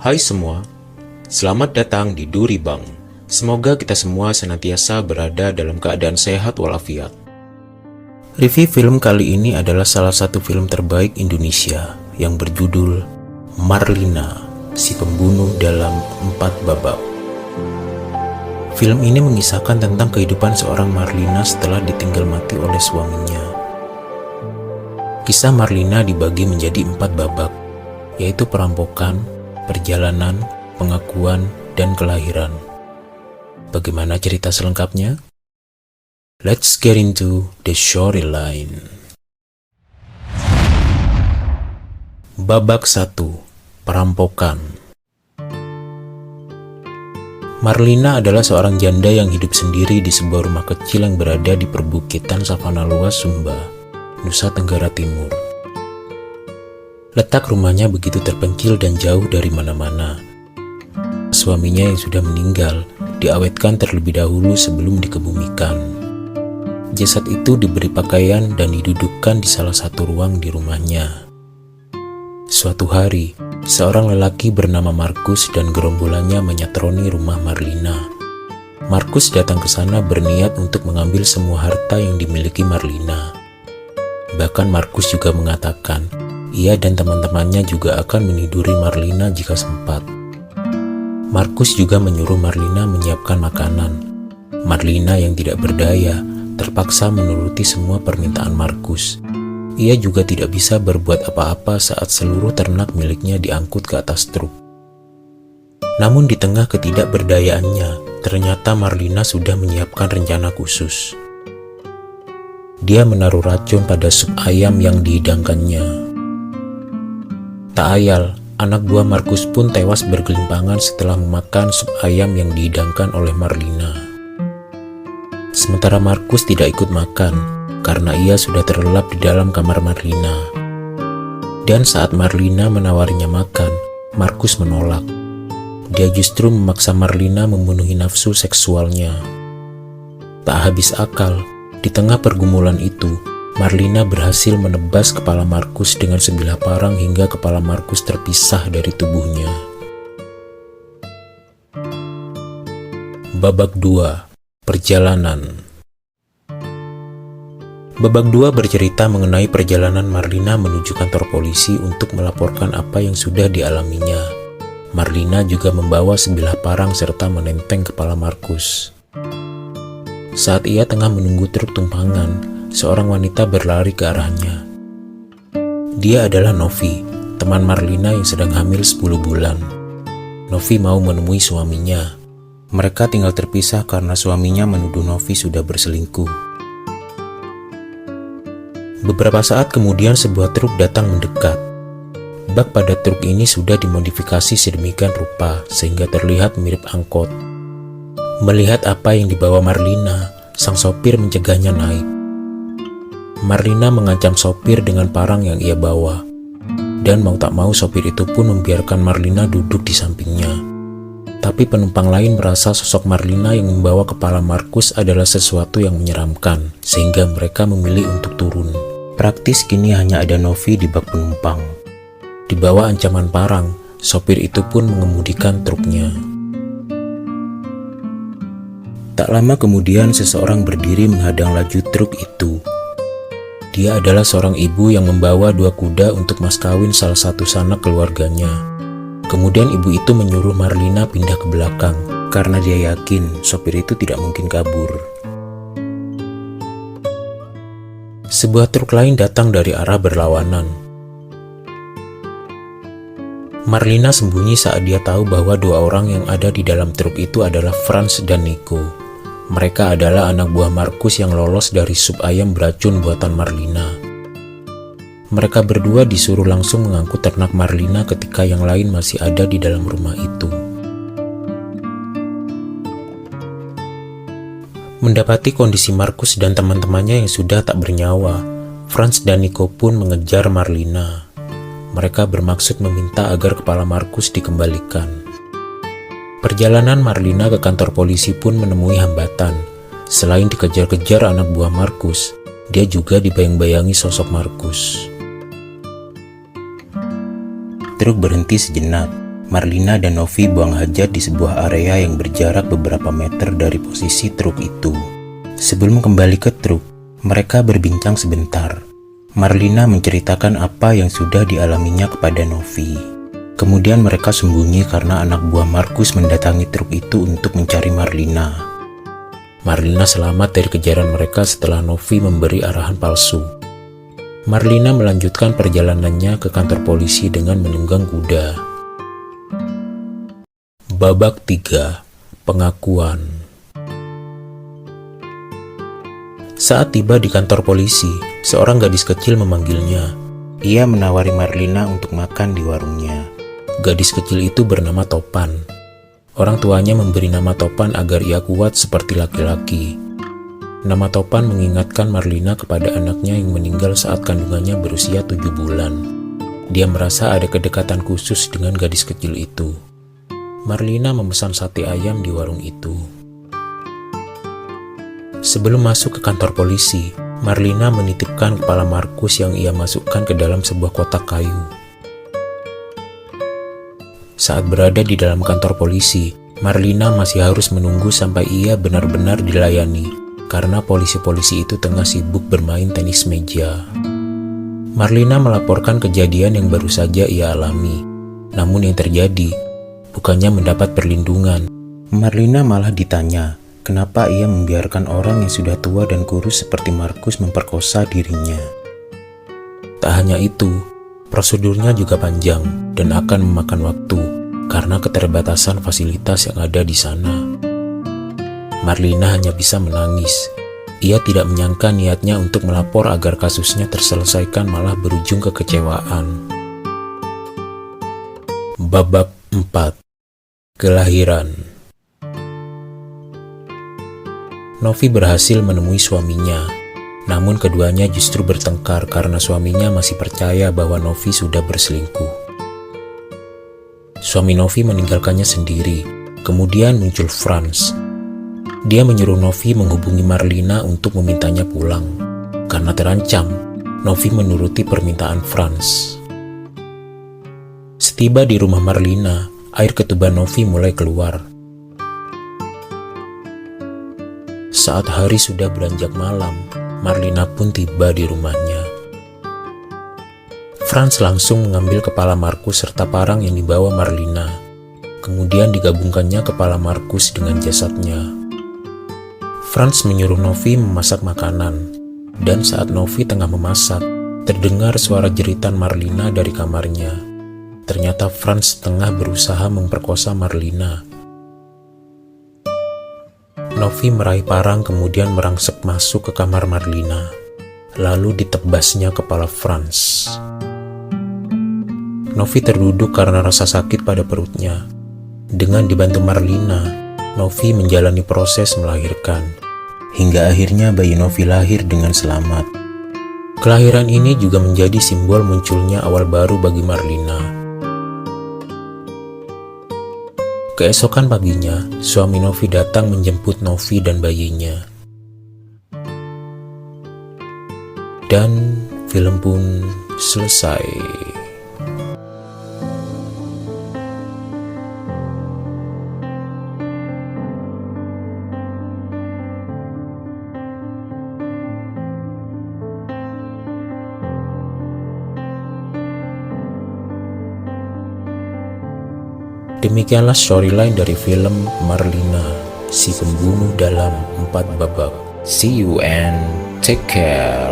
Hai semua, selamat datang di Duri Bang. Semoga kita semua senantiasa berada dalam keadaan sehat walafiat. Review film kali ini adalah salah satu film terbaik Indonesia yang berjudul Marlina, si pembunuh dalam 4 babak. Film ini mengisahkan tentang kehidupan seorang Marlina setelah ditinggal mati oleh suaminya. Kisah Marlina dibagi menjadi 4 babak, yaitu perampokan, perjalanan, pengakuan, dan kelahiran. Bagaimana cerita selengkapnya? Let's get into the storyline. Babak 1. Perampokan. Marlina adalah seorang janda yang hidup sendiri di sebuah rumah kecil yang berada di perbukitan Savana Luas, Sumba, Nusa Tenggara Timur. Letak rumahnya begitu terpencil dan jauh dari mana-mana. Suaminya yang sudah meninggal diawetkan terlebih dahulu sebelum dikebumikan. Jasad itu diberi pakaian dan didudukkan di salah satu ruang di rumahnya. Suatu hari, seorang lelaki bernama Markus dan gerombolannya menyatroni rumah Marlina. Markus datang ke sana berniat untuk mengambil semua harta yang dimiliki Marlina. Bahkan Markus juga mengatakan, ia dan teman-temannya juga akan meniduri Marlina jika sempat. Markus juga menyuruh Marlina menyiapkan makanan. Marlina yang tidak berdaya terpaksa menuruti semua permintaan Markus. Ia juga tidak bisa berbuat apa-apa saat seluruh ternak miliknya diangkut ke atas truk. Namun di tengah ketidakberdayaannya, ternyata Marlina sudah menyiapkan rencana khusus. Dia menaruh racun pada sup ayam yang dihidangkannya. Tak ayal, anak buah Markus pun tewas bergelimpangan setelah memakan sup ayam yang dihidangkan oleh Marlina. Sementara Markus tidak ikut makan, karena ia sudah terlelap di dalam kamar Marlina. Dan saat Marlina menawarinya makan, Markus menolak. Dia justru memaksa Marlina memenuhi nafsu seksualnya. Tak habis akal, di tengah pergumulan itu, Marlina berhasil menebas kepala Markus dengan sebilah parang hingga kepala Markus terpisah dari tubuhnya. Babak 2. Perjalanan. Babak 2 bercerita mengenai perjalanan Marlina menuju kantor polisi untuk melaporkan apa yang sudah dialaminya. Marlina juga membawa sebilah parang serta menenteng kepala Markus. Saat ia tengah menunggu truk tumpangan, seorang wanita berlari ke arahnya. Dia adalah Novi, teman Marlina yang sedang hamil 10 bulan. Novi mau menemui suaminya. Mereka tinggal terpisah karena suaminya menuduh Novi sudah berselingkuh. Beberapa saat kemudian sebuah truk datang mendekat. Bak pada truk ini sudah dimodifikasi sedemikian rupa sehingga terlihat mirip angkot. Melihat apa yang dibawa Marlina, sang sopir mencegahnya naik. Marlina mengancam sopir dengan parang yang ia bawa. Dan mau tak mau sopir itu pun membiarkan Marlina duduk di sampingnya. Tapi penumpang lain merasa sosok Marlina yang membawa kepala Markus adalah sesuatu yang menyeramkan, sehingga mereka memilih untuk turun. Praktis kini hanya ada Novi di bak penumpang. Di bawah ancaman parang, sopir itu pun mengemudikan truknya. Tak lama kemudian seseorang berdiri menghadang laju truk itu. Dia adalah seorang ibu yang membawa 2 kuda untuk mas kawin salah satu sanak keluarganya. Kemudian ibu itu menyuruh Marlina pindah ke belakang, karena dia yakin sopir itu tidak mungkin kabur. Sebuah truk lain datang dari arah berlawanan. Marlina sembunyi saat dia tahu bahwa 2 orang yang ada di dalam truk itu adalah Franz dan Nico. Mereka adalah anak buah Markus yang lolos dari sup ayam beracun buatan Marlina. Mereka berdua disuruh langsung mengangkut ternak Marlina ketika yang lain masih ada di dalam rumah itu. Mendapati kondisi Markus dan teman-temannya yang sudah tak bernyawa, Franz dan Nico pun mengejar Marlina. Mereka bermaksud meminta agar kepala Markus dikembalikan. Perjalanan Marlina ke kantor polisi pun menemui hambatan. Selain dikejar-kejar anak buah Markus, dia juga dibayang-bayangi sosok Markus. Truk berhenti sejenak. Marlina dan Novi buang hajat di sebuah area yang berjarak beberapa meter dari posisi truk itu. Sebelum kembali ke truk, mereka berbincang sebentar. Marlina menceritakan apa yang sudah dialaminya kepada Novi. Kemudian mereka sembunyi karena anak buah Markus mendatangi truk itu untuk mencari Marlina. Marlina selamat dari kejaran mereka setelah Novi memberi arahan palsu. Marlina melanjutkan perjalanannya ke kantor polisi dengan menunggang kuda. Babak 3. Pengakuan. Saat tiba di kantor polisi, seorang gadis kecil memanggilnya. Ia menawari Marlina untuk makan di warungnya. Gadis kecil itu bernama Topan. Orang tuanya memberi nama Topan agar ia kuat seperti laki-laki. Nama Topan mengingatkan Marlina kepada anaknya yang meninggal saat kandungannya berusia 7 bulan. Dia merasa ada kedekatan khusus dengan gadis kecil itu. Marlina memesan sate ayam di warung itu. Sebelum masuk ke kantor polisi, Marlina menitipkan kepala Markus yang ia masukkan ke dalam sebuah kotak kayu. Saat berada di dalam kantor polisi, Marlina masih harus menunggu sampai ia benar-benar dilayani, karena polisi-polisi itu tengah sibuk bermain tenis meja. Marlina melaporkan kejadian yang baru saja ia alami, namun yang terjadi bukannya mendapat perlindungan. Marlina malah ditanya, kenapa ia membiarkan orang yang sudah tua dan kurus seperti Markus memperkosa dirinya. Tak hanya itu, prosedurnya juga panjang dan akan memakan waktu karena keterbatasan fasilitas yang ada di sana. Marlina hanya bisa menangis. Ia tidak menyangka niatnya untuk melapor agar kasusnya terselesaikan malah berujung kekecewaan. Babak 4. Kelahiran. Novi berhasil menemui suaminya, namun keduanya justru bertengkar karena suaminya masih percaya bahwa Novi sudah berselingkuh. Suami Novi meninggalkannya sendiri, kemudian muncul Franz. Dia menyuruh Novi menghubungi Marlina untuk memintanya pulang. Karena terancam, Novi menuruti permintaan Franz. Setiba di rumah Marlina, air ketuban Novi mulai keluar. Saat hari sudah beranjak malam, Marlina pun tiba di rumahnya. Franz langsung mengambil kepala Markus serta parang yang dibawa Marlina. Kemudian digabungkannya kepala Markus dengan jasadnya. Franz menyuruh Novi memasak makanan, dan saat Novi tengah memasak, terdengar suara jeritan Marlina dari kamarnya. Ternyata Franz tengah berusaha memperkosa Marlina. Novi meraih parang kemudian merangsek masuk ke kamar Marlina. Lalu ditebasnya kepala Franz. Novi terduduk karena rasa sakit pada perutnya. Dengan dibantu Marlina, Novi menjalani proses melahirkan. Hingga akhirnya bayi Novi lahir dengan selamat. Kelahiran ini juga menjadi simbol munculnya awal baru bagi Marlina. Keesokan paginya, suami Novi datang menjemput Novi dan bayinya. Dan film pun selesai. Demikianlah storyline dari film Marlina, si pembunuh dalam 4 babak. See you and take care.